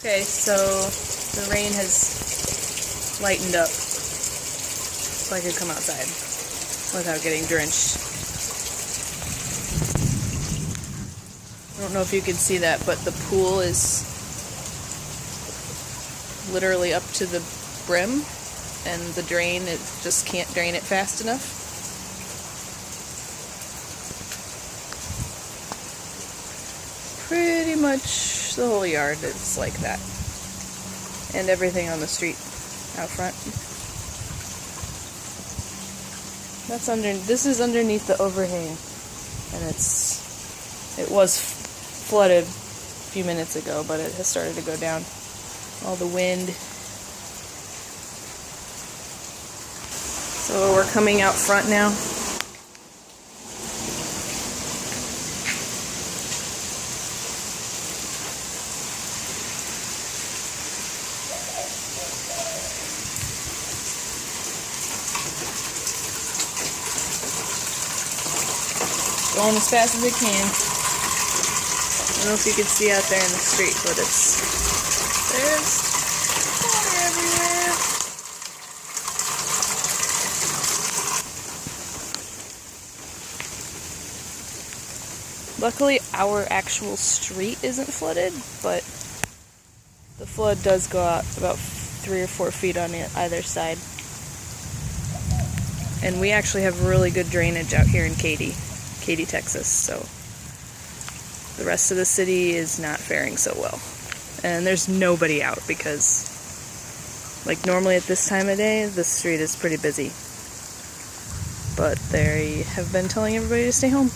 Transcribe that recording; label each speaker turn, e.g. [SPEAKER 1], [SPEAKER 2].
[SPEAKER 1] Okay, so the rain has lightened up, so I could come outside without getting drenched. I don't know if you can see that, but the pool is literally up to the brim, and the drain, it just can't drain it fast enough. Pretty much the whole yard is like that, and everything on the street out front. This is underneath the overhang, and it was flooded a few minutes ago, but it has started to go down. All the wind. So we're coming out front now. Going as fast as it can. I don't know if you can see out there in the street, but there's water everywhere. Luckily, our actual street isn't flooded, but the flood does go out about 3 or 4 feet on either side. And we actually have really good drainage out here in Katy, Texas, so the rest of the city is not faring so well. And there's nobody out because, like, normally at this time of day, the street is pretty busy. But they have been telling everybody to stay home.